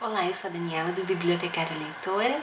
Olá, eu sou a Daniela do Bibliotecária Leitora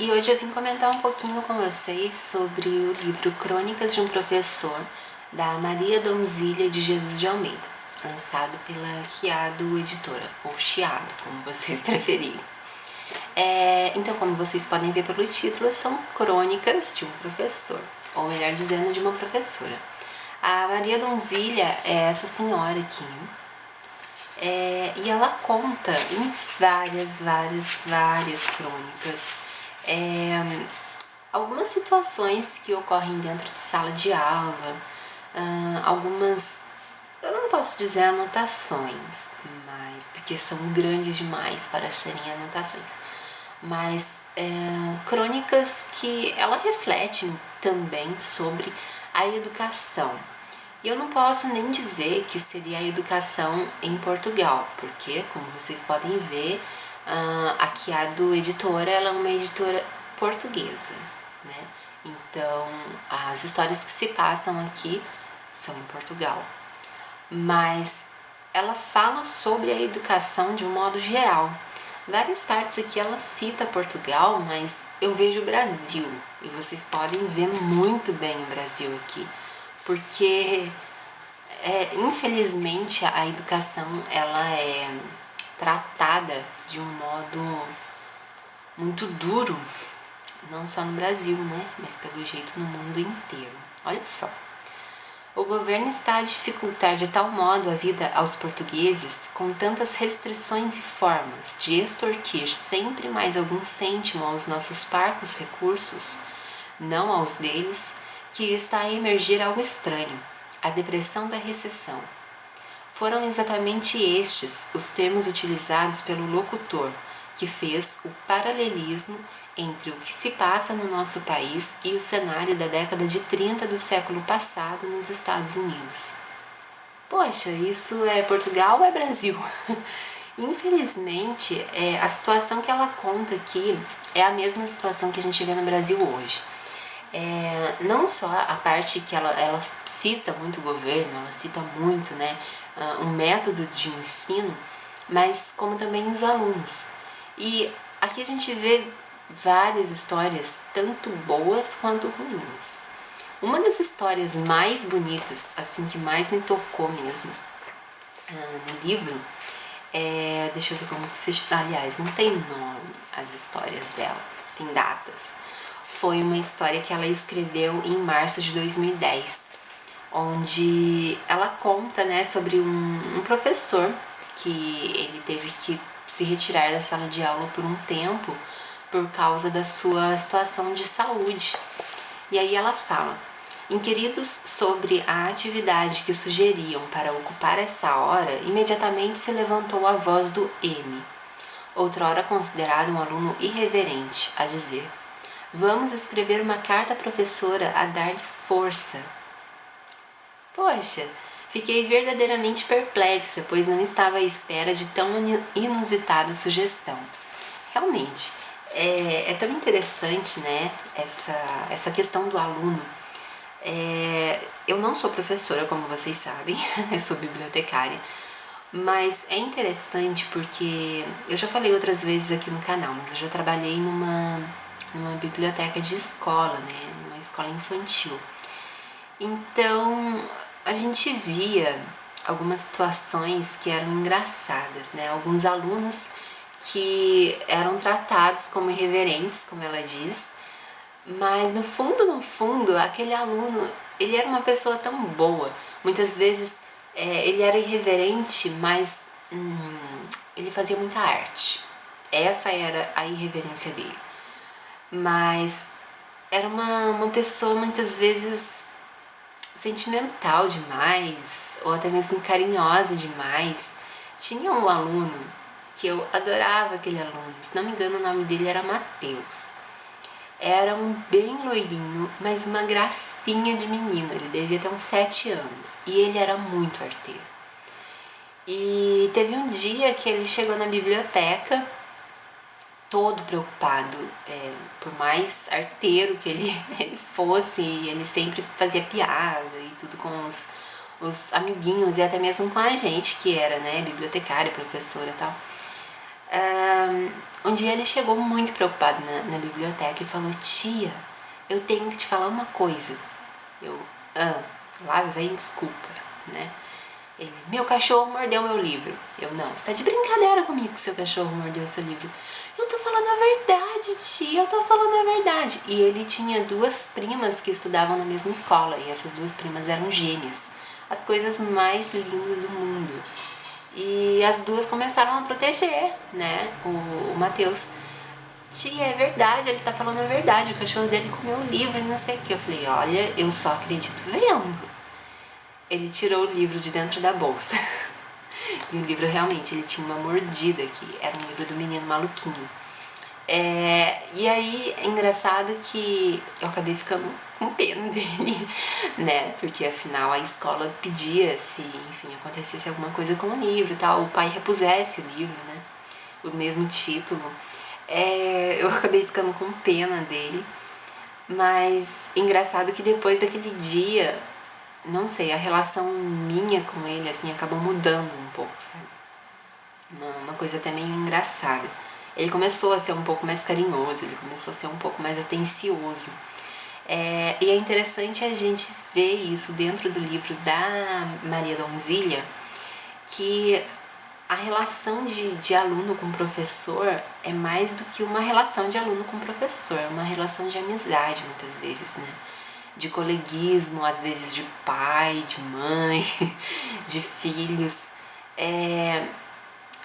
e hoje eu vim comentar um pouquinho com vocês sobre o livro Crônicas de um Professor, da Maria Donzília de Jesus de Almeida, lançado pela Chiado Editora, ou Chiado, como vocês preferirem. Então, como vocês podem ver pelo título, são crônicas de um professor, ou melhor dizendo, de uma professora. A Maria Donzília é essa senhora aqui, e ela conta em várias crônicas algumas situações que ocorrem dentro de sala de aula, algumas, eu não posso dizer anotações, mas porque são grandes demais para serem anotações, mas crônicas que ela reflete também sobre a educação. E eu não posso nem dizer que seria a educação em Portugal, porque, como vocês podem ver, a Chiado Editora ela é uma editora portuguesa, né? Então, as histórias que se passam aqui são em Portugal. Mas ela fala sobre a educação de um modo geral. Várias partes aqui ela cita Portugal, mas eu vejo o Brasil. E vocês podem ver muito bem o Brasil aqui. Porque, infelizmente, a educação ela é tratada de um modo muito duro, não só no Brasil, né? Mas pelo jeito no mundo inteiro. Olha só. O governo está a dificultar de tal modo a vida aos portugueses, com tantas restrições e formas de extorquir sempre mais algum cêntimo aos nossos parcos recursos, não aos deles, que está a emergir algo estranho, a depressão da recessão. Foram exatamente estes os termos utilizados pelo locutor, que fez o paralelismo entre o que se passa no nosso país e o cenário da década de 30 do século passado nos Estados Unidos. Poxa, isso é Portugal ou é Brasil? Infelizmente, a situação que ela conta aqui é a mesma situação que a gente vê no Brasil hoje. Não só a parte que ela cita muito o governo, ela cita muito, né, um método de ensino, mas como também os alunos. E aqui a gente vê várias histórias, tanto boas quanto ruins. Uma das histórias mais bonitas, assim, que mais me tocou mesmo no livro, deixa eu ver como que se chama. Aliás, não tem nome as histórias dela, tem datas. Foi uma história que ela escreveu em março de 2010, onde ela conta, né, sobre um professor que ele teve que se retirar da sala de aula por um tempo por causa da sua situação de saúde. E aí ela fala: inquiridos sobre a atividade que sugeriam para ocupar essa hora, imediatamente se levantou a voz do M, outrora considerado um aluno irreverente, a dizer: vamos escrever uma carta à professora a dar-lhe força. Poxa, fiquei verdadeiramente perplexa, pois não estava à espera de tão inusitada sugestão. Realmente, é tão interessante, né, essa questão do aluno. Eu não sou professora, como vocês sabem, eu sou bibliotecária, mas é interessante porque eu já falei outras vezes aqui no canal, mas eu já trabalhei numa biblioteca de escola, né, numa escola infantil. Então, a gente via algumas situações que eram engraçadas, né? Alguns alunos que eram tratados como irreverentes, como ela diz, mas no fundo, aquele aluno, ele era uma pessoa tão boa. Muitas vezes ele era irreverente, mas ele fazia muita arte. Essa era a irreverência dele. Mas era uma pessoa muitas vezes sentimental demais, ou até mesmo carinhosa demais. Tinha um aluno que eu adorava, aquele aluno, se não me engano o nome dele era Matheus. Era um bem loirinho, mas uma gracinha de menino, ele devia ter uns 7 anos, e ele era muito arteiro. E teve um dia que ele chegou na biblioteca todo preocupado, por mais arteiro que ele fosse, ele sempre fazia piada e tudo com os amiguinhos e até mesmo com a gente, que era, né, bibliotecária, professora e tal. Um dia ele chegou muito preocupado na biblioteca e falou: tia, eu tenho que te falar uma coisa. Eu, lá vem desculpa, né? Ele, meu cachorro mordeu meu livro. Eu, não, você tá de brincadeira comigo que seu cachorro mordeu seu livro. Eu tô falando a verdade, tia, eu tô falando a verdade. E ele tinha duas primas que estudavam na mesma escola, e essas duas primas eram gêmeas. As coisas mais lindas do mundo. E as duas começaram a proteger, né, o Matheus. Tia, é verdade, ele tá falando a verdade, o cachorro dele comeu o livro e não sei o que. Eu falei, olha, eu só acredito vendo. Ele tirou o livro de dentro da bolsa. E o livro realmente, ele tinha uma mordida aqui. Era um livro do Menino Maluquinho. E aí, é engraçado que eu acabei ficando com pena dele, né? Porque afinal a escola pedia se, enfim, acontecesse alguma coisa com o livro e tal, o pai repusesse o livro, né? O mesmo título. Eu acabei ficando com pena dele. Mas engraçado que depois daquele dia, não sei, a relação minha com ele, assim, acabou mudando um pouco, sabe? Uma coisa até meio engraçada. Ele começou a ser um pouco mais carinhoso, ele começou a ser um pouco mais atencioso. E é interessante a gente ver isso dentro do livro da Maria Donzilha, que a relação de aluno com professor é mais do que uma relação de aluno com professor, é uma relação de amizade muitas vezes, né? De coleguismo, às vezes de pai, de mãe, de filhos.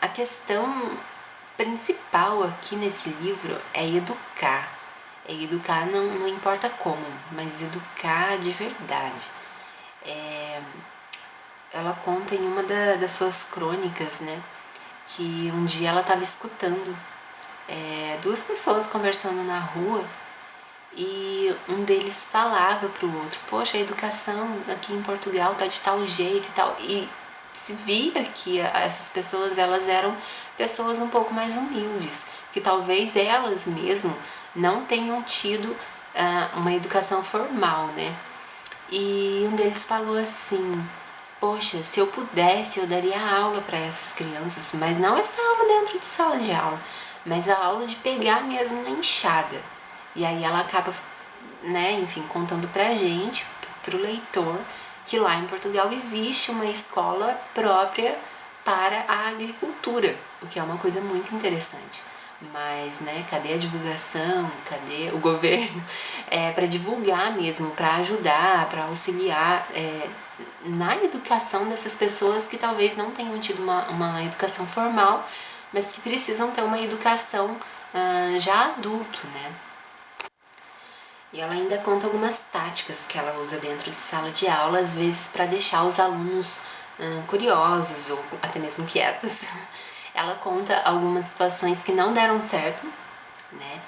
A questão principal aqui nesse livro é educar. Educar não importa como, mas educar de verdade. Ela conta em uma das suas crônicas, né, que um dia ela estava escutando duas pessoas conversando na rua e um deles falava pro outro, poxa, a educação aqui em Portugal tá de tal jeito e tal, e se via que essas pessoas, elas eram pessoas um pouco mais humildes, que talvez elas mesmo não tenham tido uma educação formal, né? E um deles falou assim, poxa, se eu pudesse eu daria aula para essas crianças, mas não essa aula dentro de sala de aula, mas a aula de pegar mesmo na enxada. E aí ela acaba, né, enfim, contando pra gente, pro leitor, que lá em Portugal existe uma escola própria para a agricultura, o que é uma coisa muito interessante. Mas, né, cadê a divulgação? Cadê o governo? Para divulgar mesmo, para ajudar, para auxiliar na educação dessas pessoas que talvez não tenham tido uma educação formal, mas que precisam ter uma educação já adulto, né? E ela ainda conta algumas táticas que ela usa dentro de sala de aula, às vezes para deixar os alunos curiosos ou até mesmo quietos. Ela conta algumas situações que não deram certo, né?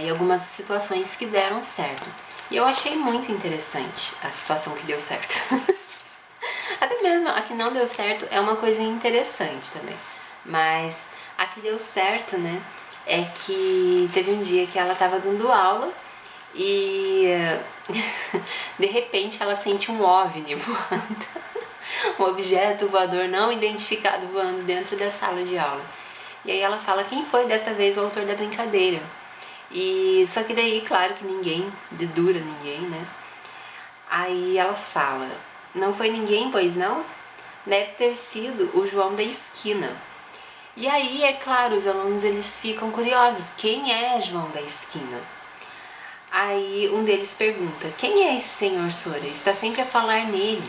E algumas situações que deram certo. E eu achei muito interessante a situação que deu certo. Até mesmo a que não deu certo é uma coisa interessante também. Mas a que deu certo, né? É que teve um dia que ela estava dando aula e de repente ela sente um OVNI voando, um objeto voador não identificado voando dentro da sala de aula. E aí ela fala quem foi desta vez o autor da brincadeira. E só que daí, claro que ninguém dedura ninguém, né? Aí ela fala, não foi ninguém, pois não? Deve ter sido o João da esquina. E aí, é claro, os alunos eles ficam curiosos, quem é João da esquina? Aí um deles pergunta, quem é esse senhor Sora? Está sempre a falar nele.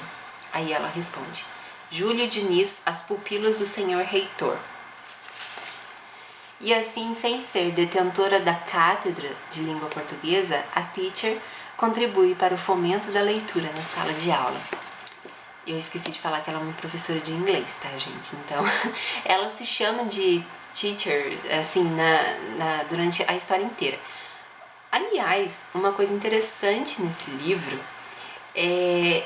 Aí ela responde, Júlio Diniz, as pupilas do senhor reitor. E assim, sem ser detentora da cátedra de língua portuguesa, a teacher contribui para o fomento da leitura na sala de aula. Eu esqueci de falar que ela é uma professora de inglês, tá, gente? Então, ela se chama de teacher, assim, durante a história inteira. Aliás, uma coisa interessante nesse livro é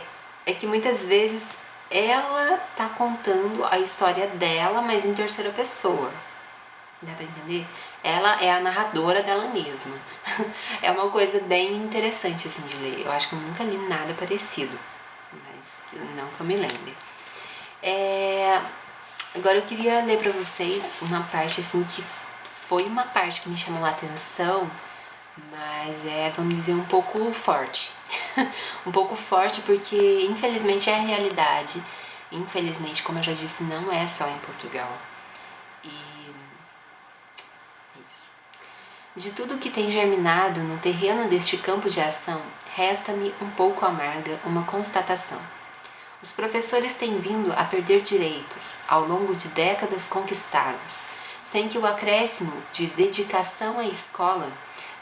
que muitas vezes ela tá contando a história dela, mas em terceira pessoa. Dá pra entender? Ela é a narradora dela mesma. É uma coisa bem interessante assim de ler. Eu acho que eu nunca li nada parecido, mas não que eu me lembre. Agora eu queria ler pra vocês uma parte assim que foi uma parte que me chamou a atenção, mas vamos dizer, um pouco forte. Um pouco forte porque infelizmente é a realidade. Infelizmente, como eu já disse, não é só em Portugal. E é isso. De tudo que tem germinado no terreno deste campo de ação, resta-me um pouco amarga uma constatação. Os professores têm vindo a perder direitos, ao longo de décadas conquistados, sem que o acréscimo de dedicação à escola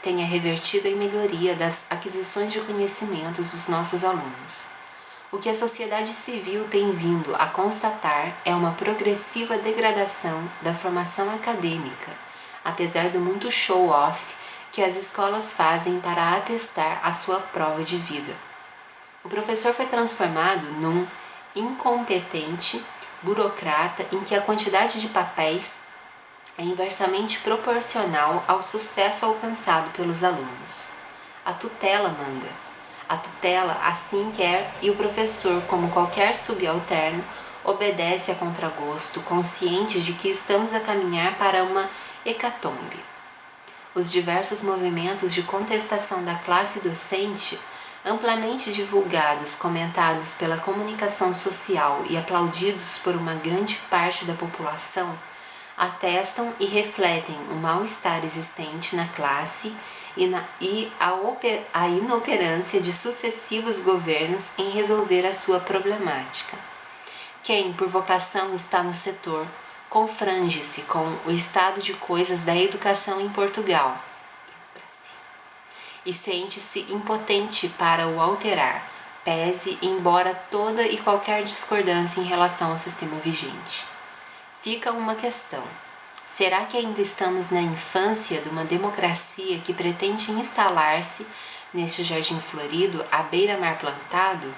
tenha revertido em melhoria das aquisições de conhecimentos dos nossos alunos. O que a sociedade civil tem vindo a constatar é uma progressiva degradação da formação acadêmica, apesar do muito show-off que as escolas fazem para atestar a sua prova de vida. O professor foi transformado num incompetente burocrata em que a quantidade de papéis é inversamente proporcional ao sucesso alcançado pelos alunos. A tutela manda. A tutela assim quer e o professor, como qualquer subalterno, obedece a contragosto, consciente de que estamos a caminhar para uma hecatombe. Os diversos movimentos de contestação da classe docente, amplamente divulgados, comentados pela comunicação social e aplaudidos por uma grande parte da população, atestam e refletem o mal-estar existente na classe e a inoperância de sucessivos governos em resolver a sua problemática. Quem, por vocação, está no setor, confrange-se com o estado de coisas da educação em Portugal e sente-se impotente para o alterar, pese embora toda e qualquer discordância em relação ao sistema vigente. Fica uma questão. Será que ainda estamos na infância de uma democracia que pretende instalar-se neste jardim florido à beira-mar plantado?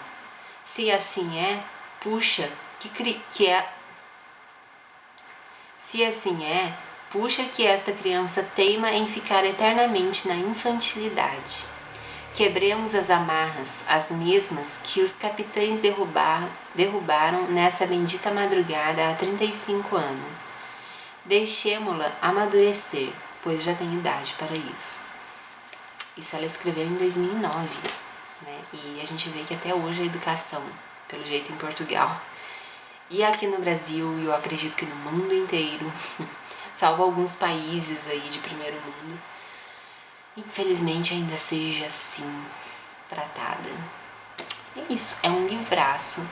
Se assim é, puxa que esta criança teima em ficar eternamente na infantilidade. Quebremos as amarras, as mesmas que os capitães derrubaram nessa bendita madrugada há 35 anos. Deixemo-la amadurecer, pois já tem idade para isso. Isso ela escreveu em 2009, né? E a gente vê que até hoje a educação, pelo jeito em Portugal, e aqui no Brasil, e eu acredito que no mundo inteiro, salvo alguns países aí de primeiro mundo, infelizmente ainda seja assim tratada. É isso, é um livraço.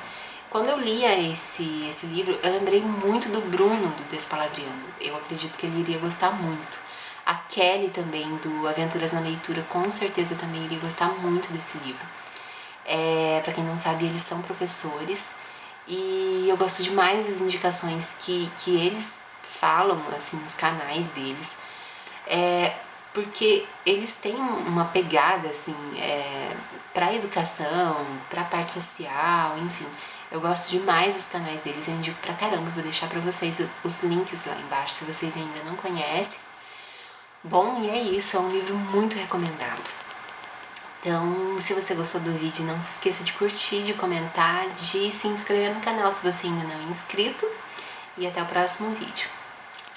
Quando eu lia esse livro, eu lembrei muito do Bruno, do Despalavriando. Eu acredito que ele iria gostar muito. A Kelly também, do Aventuras na Leitura, com certeza também iria gostar muito desse livro. Pra quem não sabe, eles são professores e eu gosto demais das indicações que eles falam, assim, nos canais deles. Porque eles têm uma pegada, assim, pra educação, pra parte social, enfim. Eu gosto demais dos canais deles, eu indico pra caramba, vou deixar pra vocês os links lá embaixo, se vocês ainda não conhecem. Bom, e é isso, é um livro muito recomendado. Então, se você gostou do vídeo, não se esqueça de curtir, de comentar, de se inscrever no canal se você ainda não é inscrito. E até o próximo vídeo.